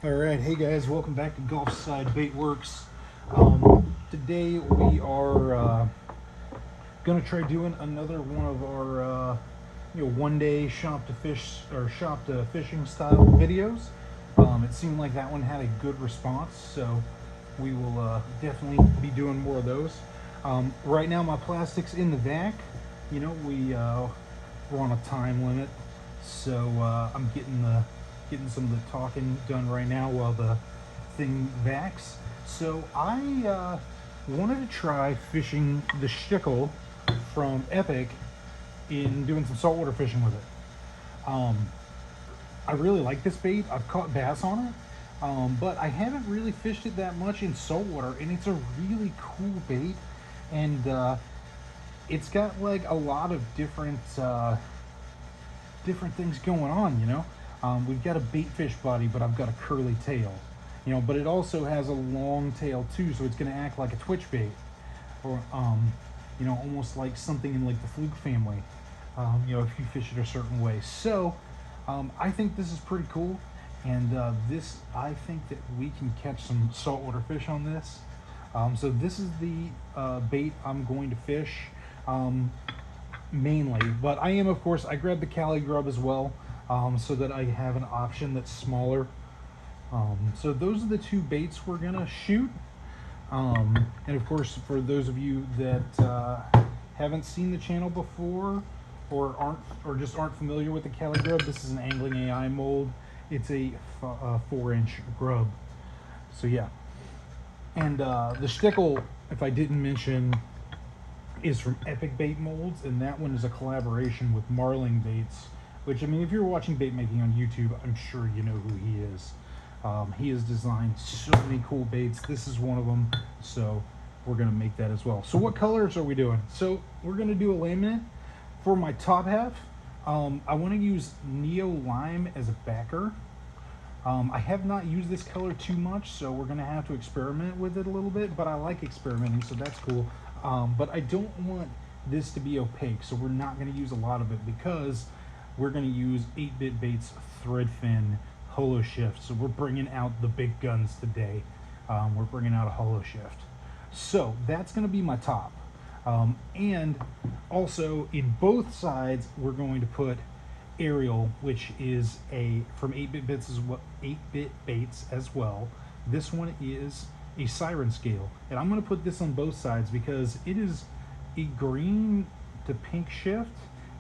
All right, hey guys, welcome back to Gulfside Bait Works. Today we are gonna try doing another one of our one-day shop to fish or shop to fishing style videos. It seemed like that one had a good response, so we will definitely be doing more of those. Right now, my plastic's in the vac. We're on a time limit, so I'm getting some of the talking done right now while the thing vacs. So I wanted to try fishing the Stickle from Epic in doing some saltwater fishing with it. I really like this bait. I've caught bass on it, but I haven't really fished it that much in saltwater, and it's a really cool bait. And it's got like a lot of different things going on. We've got a bait fish body, but I've got a curly tail. But it also has a long tail too, so it's going to act like a twitch bait, or almost like something in like the fluke family. If you fish it a certain way. So I think this is pretty cool, and I think that we can catch some saltwater fish on this. So this is the bait I'm going to fish. Mainly, but I grabbed the Cali Grub as well, so that I have an option that's smaller. So those are the two baits we're gonna shoot. And of course, for those of you that haven't seen the channel before, or just aren't familiar with the Cali Grub, this is an Angling AI mold. It's a 4-inch grub. So yeah, and the Stickle, if I didn't mention, is from Epic Bait Molds, and that one is a collaboration with Marling Baits, which, I mean, if you're watching bait making on YouTube, I'm sure you know who he is. He has designed so many cool baits. This is one of them, so we're going to make that as well. So what colors are we doing? So we're going to do a laminate. For my top half, I want to use Neo Lime as a backer. I have not used this color too much, so we're going to have to experiment with it a little bit, but I like experimenting, so that's cool. But I don't want this to be opaque, so we're not going to use a lot of it because we're going to use 8-Bit Baits Threadfin Holo Shift. So we're bringing out the big guns today. We're bringing out a Holo Shift. So that's going to be my top. And also in both sides, we're going to put Ariel, which is from 8-Bit Bits as well, 8-Bit Baits as well. This one is a Siren Scale, and I'm going to put this on both sides because it is a green to pink shift.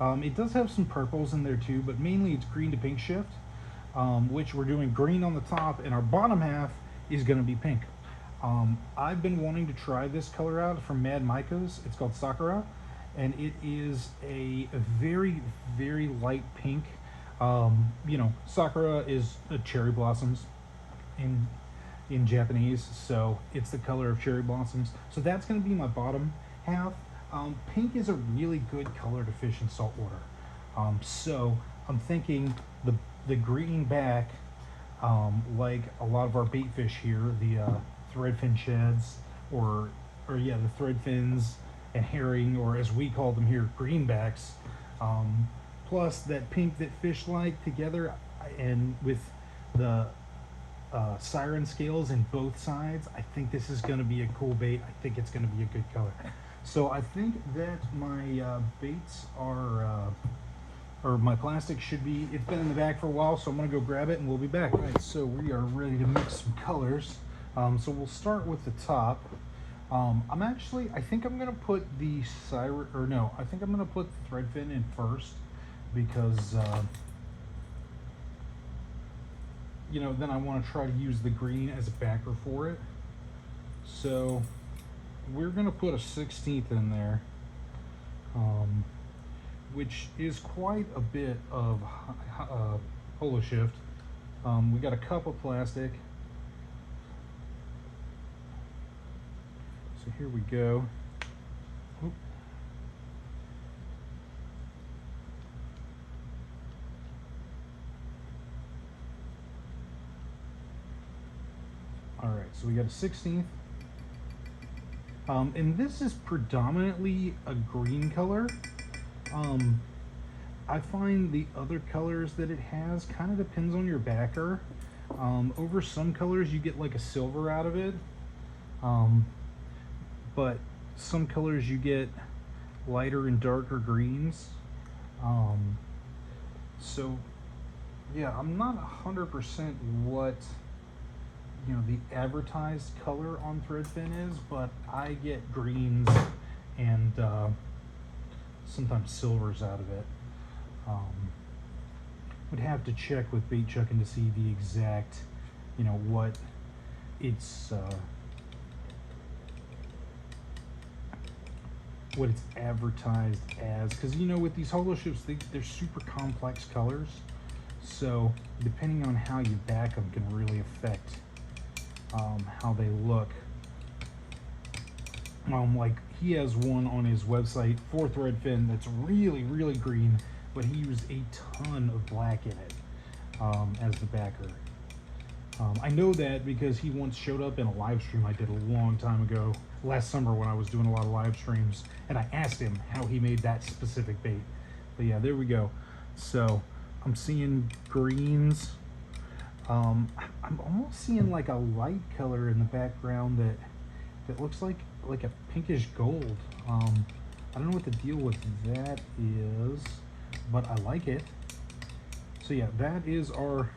It does have some purples in there too, but mainly it's green to pink shift, which we're doing green on the top, and our bottom half is going to be pink. I've been wanting to try this color out from Mad Micos. It's called Sakura, and it is a very, very light pink. Sakura is cherry blossoms in Japanese, so it's the color of cherry blossoms. So that's going to be my bottom half. Pink is a really good color to fish in saltwater. So I'm thinking the green back, like a lot of our bait fish here, the threadfin sheds, or the threadfins and herring, or as we call them here, greenbacks. Plus that pink that fish like together, and with the Siren Scales in both sides, I think this is going to be a cool bait. I think it's going to be a good color. So I think that my baits are, or my plastic should be, it's been in the bag for a while, so I'm going to go grab it and we'll be back. All right, so we are ready to mix some colors. So we'll start with the top. I think I'm going to put the I think I'm going to put the threadfin in first because, then I want to try to use the green as a backer for it. So we're going to put a 16th in there, which is quite a bit of Holo Shift. We got a cup of plastic. So here we go. Oop. All right, so we got a 16th. And this is predominantly a green color. I find the other colors that it has kind of depends on your backer. Over some colors, you get like a silver out of it, um, but some colors you get lighter and darker greens. Um, so yeah, I'm not 100% what the advertised color on Threadfin is, but I get greens and sometimes silvers out of it. Would have to check with Bait Chucking to see the exact, what it's advertised as, because with these holo ships, they're super complex colors, so depending on how you back them can really affect how they look. Like he has one on his website for Threadfin that's really, really green, but he used a ton of black in it as the backer. I know that because he once showed up in a live stream I did a long time ago, last summer, when I was doing a lot of live streams, and I asked him how he made that specific bait. But yeah, there we go. So I'm seeing greens. I'm almost seeing like a light color in the background that looks like a pinkish gold. I don't know what the deal with that is, but I like it. So yeah, that is our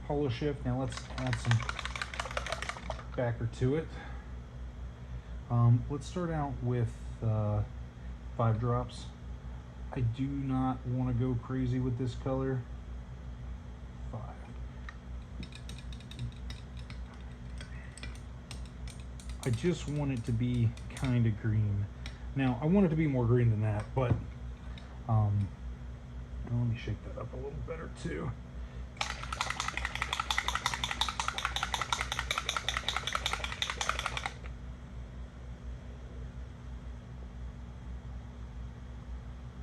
holo ship. Now let's add some backer to it. Let's start out with 5 drops. I do not want to go crazy with this color. 5. I just want it to be kind of green. Now, I want it to be more green than that, but let me shake that up a little better too.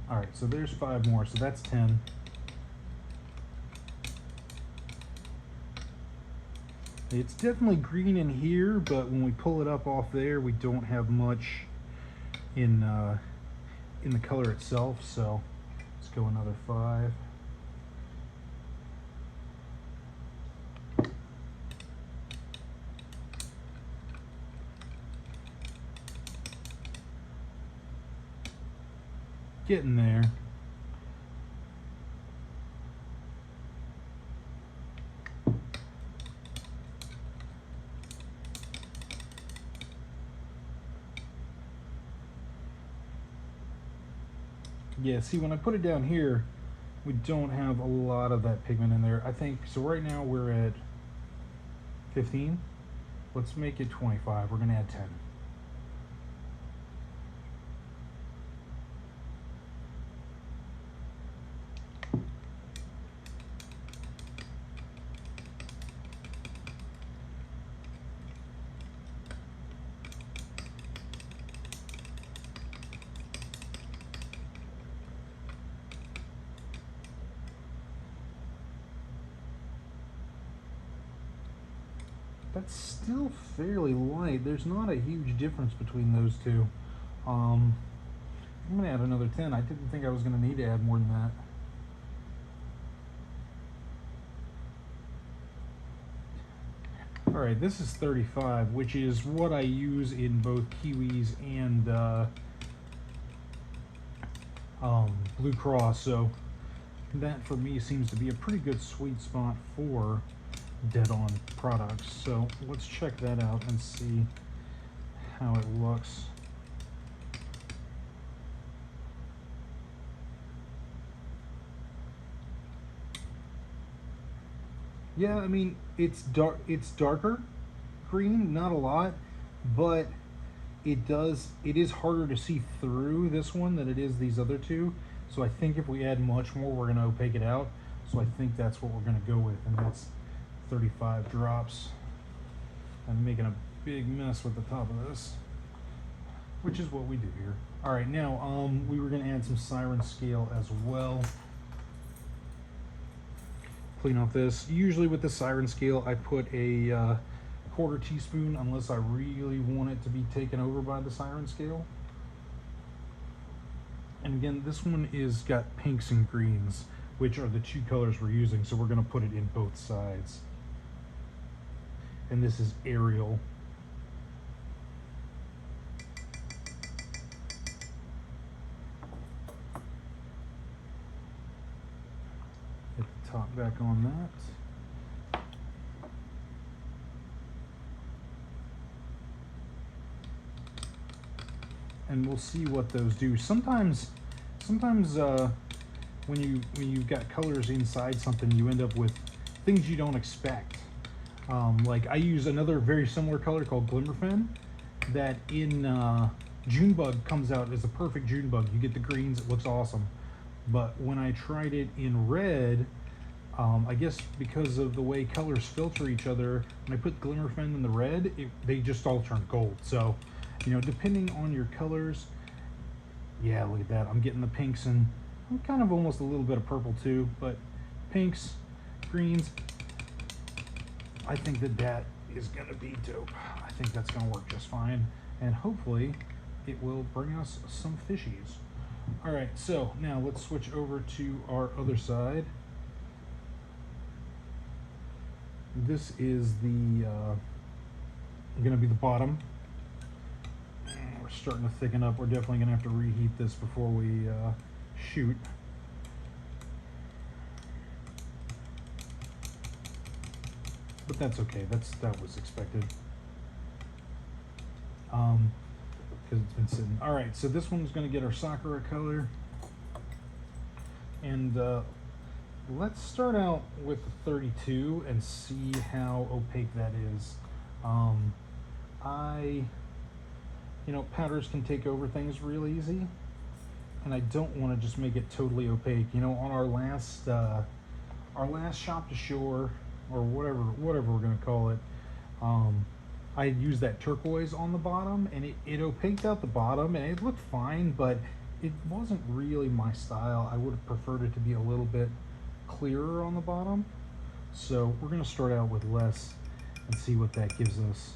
All right, so there's 5 more, so that's 10. It's definitely green in here, but when we pull it up off there, we don't have much in the color itself. So let's go another 5. Getting there. Yeah, see, when I put it down here, we don't have a lot of that pigment in there. I think, so right now we're at 15. Let's make it 25. We're going to add 10. That's still fairly light. There's not a huge difference between those two. I'm going to add another 10. I didn't think I was going to need to add more than that. All right, this is 35, which is what I use in both Kiwis and Blue Cross. So that for me seems to be a pretty good sweet spot for dead on products. So let's check that out and see how it looks. Yeah, I mean, it's darker green, not a lot, but it is harder to see through this one than it is these other two. So I think if we add much more, we're going to opaque it out. So I think that's what we're going to go with, and that's 35 drops. I'm making a big mess with the top of this, which is what we do here. All right, now we were going to add some Siren Scale as well. Clean off this. Usually with the Siren Scale, I put a quarter teaspoon unless I really want it to be taken over by the Siren Scale. And again, this one is got pinks and greens, which are the 2 colors we're using, so we're going to put it in both sides. and this is Ariel. Get the top back on that. And we'll see what those do. Sometimes when you've got colors inside something, you end up with things you don't expect. Like I use another very similar color called Glimmerfen that in Junebug comes out as a perfect Junebug. You get the greens, it looks awesome. But when I tried it in red, I guess because of the way colors filter each other, when I put Glimmerfen in the red, they just all turn gold. So, you know, depending on your colors, yeah, look at that. I'm getting the pinks and I'm kind of almost a little bit of purple too, but pinks, greens, I think that is gonna be dope. I think that's gonna work just fine. And hopefully it will bring us some fishies. All right, so now let's switch over to our other side. This is the gonna be the bottom. We're starting to thicken up. We're definitely gonna have to reheat this before we shoot. But that's okay. That was expected. Because it's been sitting. All right, so this one's gonna get our Sakura color, and let's start out with the 32 and see how opaque that is. You know, powders can take over things real easy, and I don't want to just make it totally opaque. You know, on our last shop to shore, or whatever we're gonna call it, I used that turquoise on the bottom, and it opaqued out the bottom, and it looked fine, but it wasn't really my style. I would have preferred it to be a little bit clearer on the bottom. So we're gonna start out with less and see what that gives us.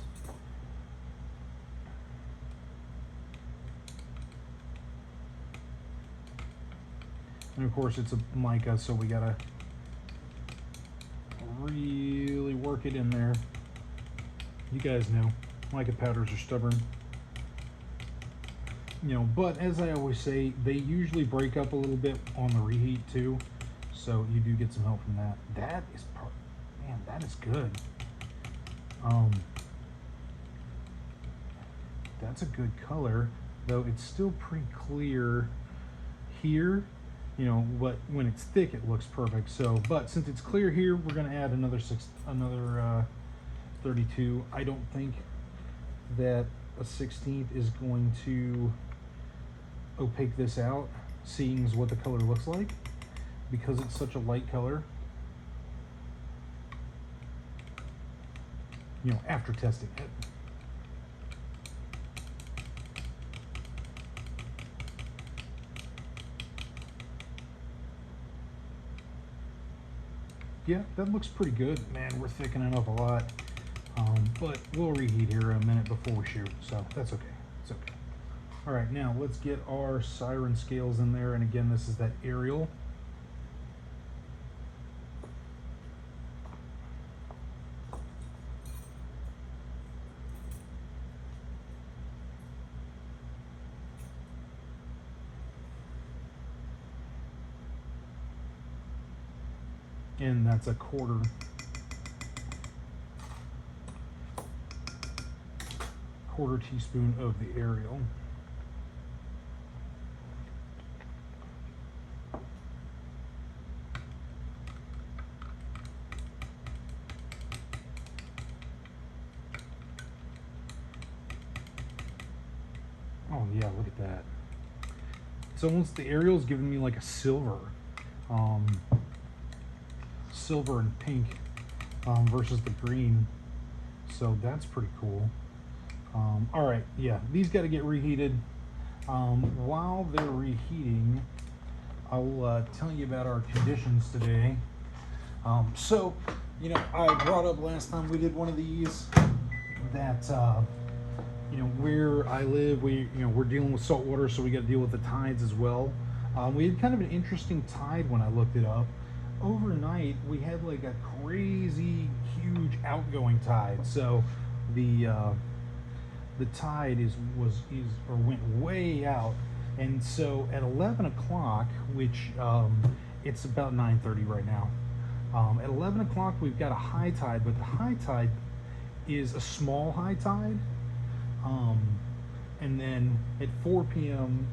And of course it's a mica, so we gotta really work it in there. You guys know, mica powders are stubborn. You know, but as I always say, they usually break up a little bit on the reheat too. So you do get some help from that. That is, man, that is good. That's a good color, though it's still pretty clear here. You know, but when it's thick, it looks perfect. So, but since it's clear here, we're gonna add another 32. I don't think that a 16th is going to opaque this out, seeing as what the color looks like, because it's such a light color. You know, after testing it. Yeah, that looks pretty good. Man, we're thickening up a lot. But we'll reheat here a minute before we shoot, so that's okay. It's okay. All right, now let's get our Siren scales in there. And again, this is that Ariel. And that's a quarter teaspoon of the Ariel. Oh yeah, look at that. It's almost, the Ariel's giving me like a silver. Silver and pink versus the green. So that's pretty cool. All right, yeah, these got to get reheated. While they're reheating, I'll tell you about our conditions today. So, you know, I brought up last time we did one of these that, you know, where I live, we're dealing with salt water, so we got to deal with the tides as well. We had kind of an interesting tide when I looked it up. Overnight, we had like a crazy huge outgoing tide, so the tide went way out, and so at 11 o'clock, which it's about 9:30 right now. At 11 o'clock, we've got a high tide, but the high tide is a small high tide. And then at 4 p.m.,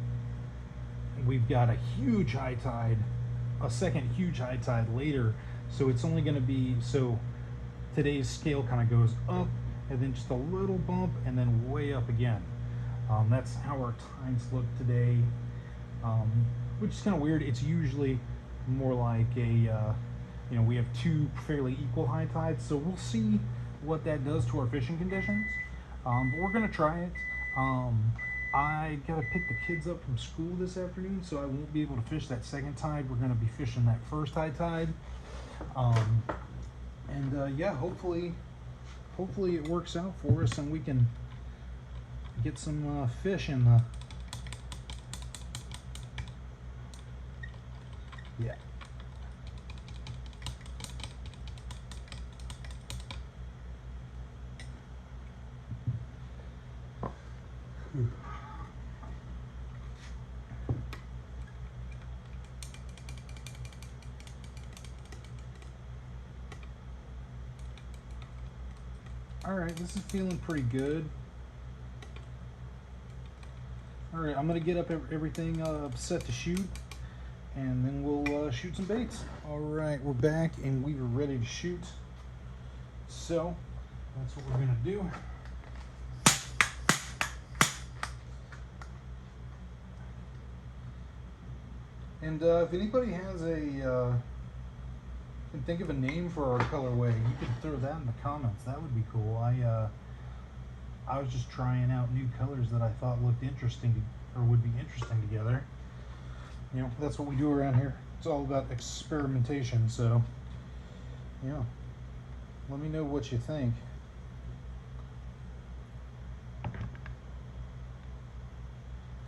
we've got a huge high tide, a second huge high tide later. So it's only going to be, so today's scale kind of goes up and then just a little bump and then way up again. That's how our tides look today, which is kind of weird. It's usually more like a, we have two fairly equal high tides, so we'll see what that does to our fishing conditions. But we're gonna try it. I gotta pick the kids up from school this afternoon, so I won't be able to fish that second tide. We're gonna be fishing that first high tide. Yeah, hopefully it works out for us and we can get some fish in the. Yeah. All right, this is feeling pretty good. All right, I'm gonna get up everything set to shoot, and then we'll shoot some baits. All right, we're back and we are ready to shoot. So that's what we're gonna do. And if anybody has can think of a name for our colorway, you can throw that in the comments. That would be cool. I was just trying out new colors that I thought looked interesting or would be interesting together. That's what we do around here. It's all about experimentation. So, yeah, let me know what you think.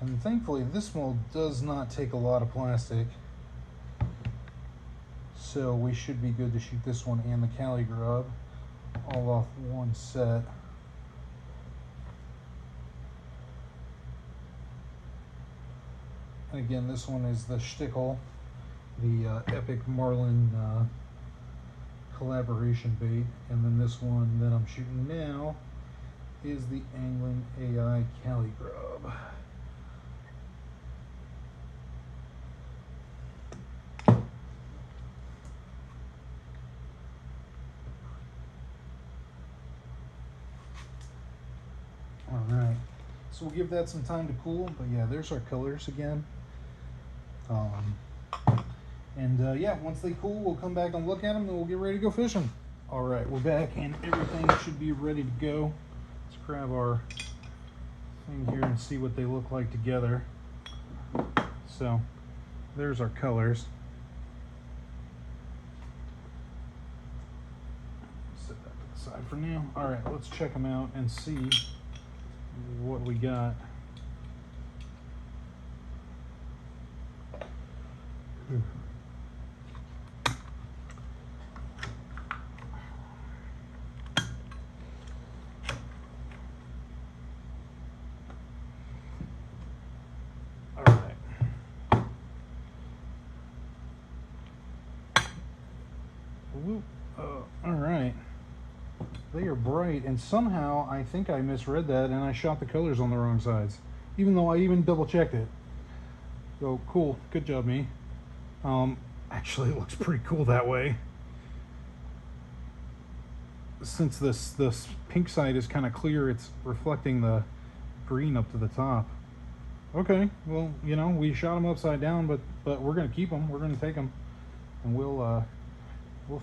And thankfully, this mold does not take a lot of plastic. So we should be good to shoot this one and the Cali grub all off one set. And again, this one is the Stickle, the Epic Marlin collaboration bait. And then this one that I'm shooting now is the Anglin AI Cali grub. Alright, so we'll give that some time to cool, but yeah, there's our colors again. Yeah, once they cool, we'll come back and look at them and we'll get ready to go fishing. Alright, we're back and everything should be ready to go. Let's grab our thing here and see what they look like together. So, there's our colors. Set that to the side for now. Alright, let's check them out and see what we got. All right. All right. They are bright, and somehow I think I misread that and I shot the colors on the wrong sides, even though I even double checked it. So cool, good job me. Actually it looks pretty cool that way. Since this pink side is kind of clear, it's reflecting the green up to the top. Okay, well, we shot them upside down, but we're gonna keep them. We're gonna take them, and we'll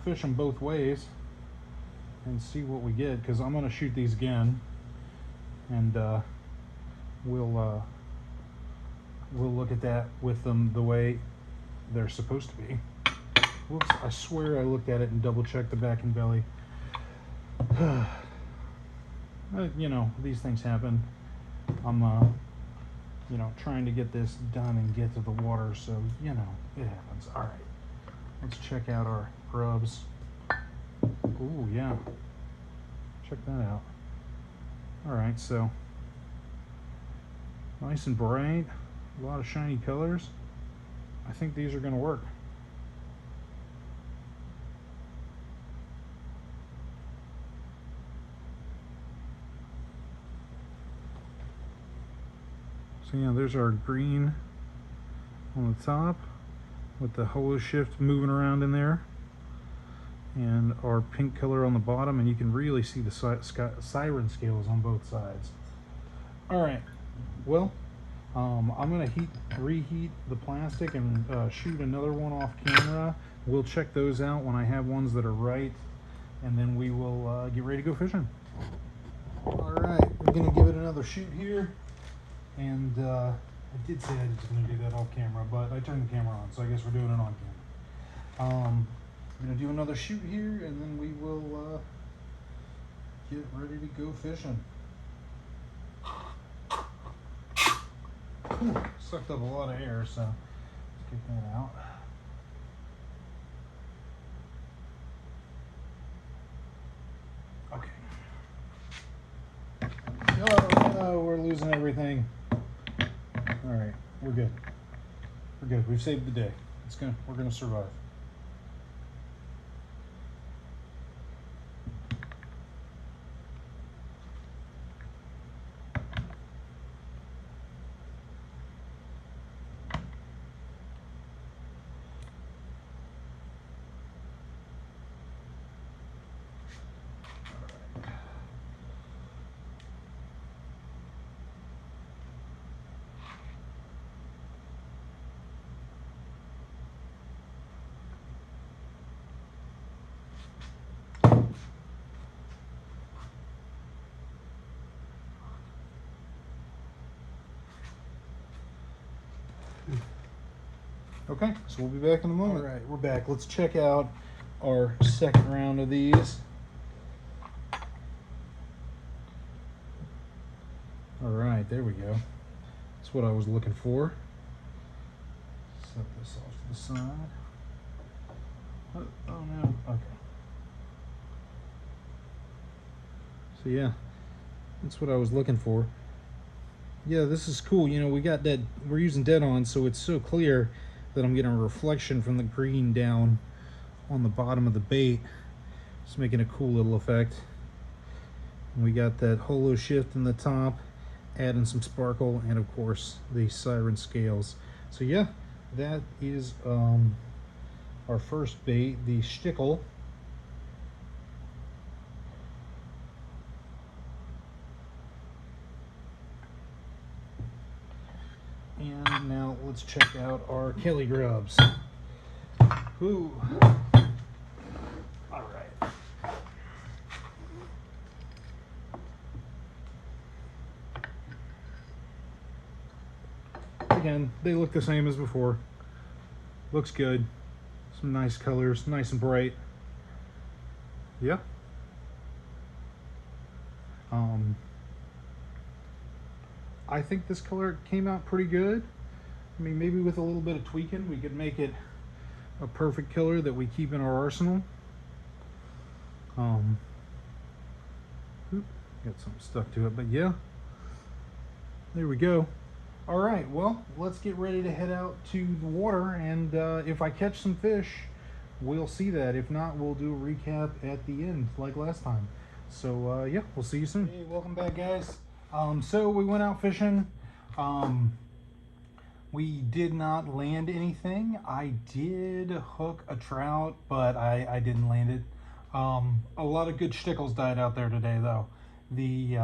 fish them both ways and see what we get, because I'm gonna shoot these again, and we'll look at that with them the way they're supposed to be. Whoops, I swear I looked at it and double checked the back and belly. These things happen. I'm trying to get this done and get to the water, so it happens. All right, let's check out our grubs. Ooh, yeah. Check that out. All right, so nice and bright, a lot of shiny colors. I think these are going to work. So yeah, there's our green on the top with the holo shift moving around in there, and our pink color on the bottom, and you can really see the siren scales on both sides. All right, well, I'm gonna reheat the plastic and shoot another one off camera. We'll check those out when I have ones that are right, and then we will get ready to go fishing. All right, we're gonna give it another shoot here, and I did say I was gonna do that off camera, but I turned the camera on, so I guess we're doing it on camera. I'm gonna do another shoot here, and then we will get ready to go fishing. Whew, sucked up a lot of air, so let's get that out. Okay. Oh no, we're losing everything. All right, we're good. We're good. We've saved the day. We're gonna survive. Okay, so we'll be back in a moment. All right, we're back. Let's check out our second round of these. All right, there we go. That's what I was looking for. Set this off to the side. Oh no, okay. So yeah, that's what I was looking for. Yeah, this is cool. You know, we're using dead-on, so it's so clear that I'm getting a reflection from the green down on the bottom of the bait. Just making a cool little effect. And we got that holo shift in the top, adding some sparkle, and of course the siren scales. So yeah, that is our first bait, the Stickle. And now let's check out our Kelly grubs. Ooh. All right. Again, they look the same as before. Looks good. Some nice colors, nice and bright. Yeah. I think this color came out pretty good. I mean, maybe with a little bit of tweaking, we could make it a perfect color that we keep in our arsenal. Got something stuck to it, but yeah, there we go. All right, well, let's get ready to head out to the water, and if I catch some fish, we'll see that. If not, we'll do a recap at the end like last time. So yeah, we'll see you soon. Hey, welcome back, guys. So we went out fishing. We did not land anything. I did hook a trout, but I didn't land it. A lot of good stickles died out there today, though. The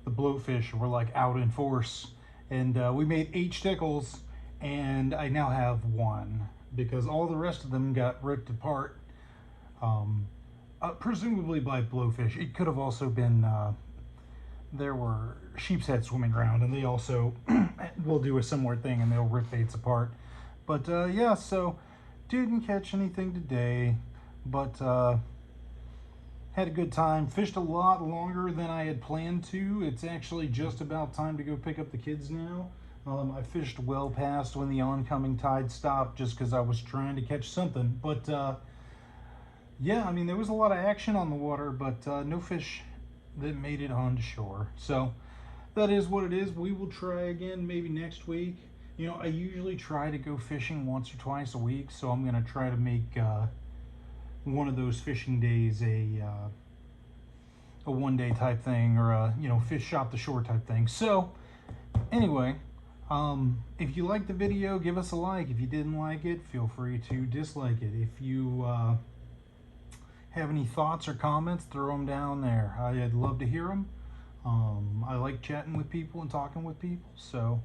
blowfish were like out in force, and we made 8 stickles, and I now have 1 because all the rest of them got ripped apart, presumably by blowfish. It could have also been there were sheep's head swimming around, and they also will do a similar thing, and they'll rip baits apart. But yeah, so didn't catch anything today, but had a good time. Fished a lot longer than I had planned to. It's actually just about time to go pick up the kids now. I fished well past when the oncoming tide stopped just because I was trying to catch something. But yeah, I mean, there was a lot of action on the water, but no fish that made it onto shore. So that is what it is. We will try again maybe next week. You know, I usually try to go fishing once or twice a week, so I'm gonna try to make one of those fishing days a 1 day type thing, or a, you know, fish shop the shore type thing. So anyway, if you liked the video, give us a like. If you didn't like it, feel free to dislike it. If you have any thoughts or comments, throw them down there. I'd love to hear them. I like chatting with people and talking with people, so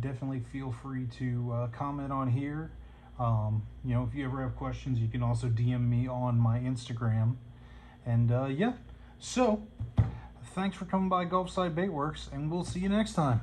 definitely feel free to comment on here. You know, if you ever have questions, you can also DM me on my Instagram. And yeah, so thanks for coming by Gulfside Baitworks, and we'll see you next time.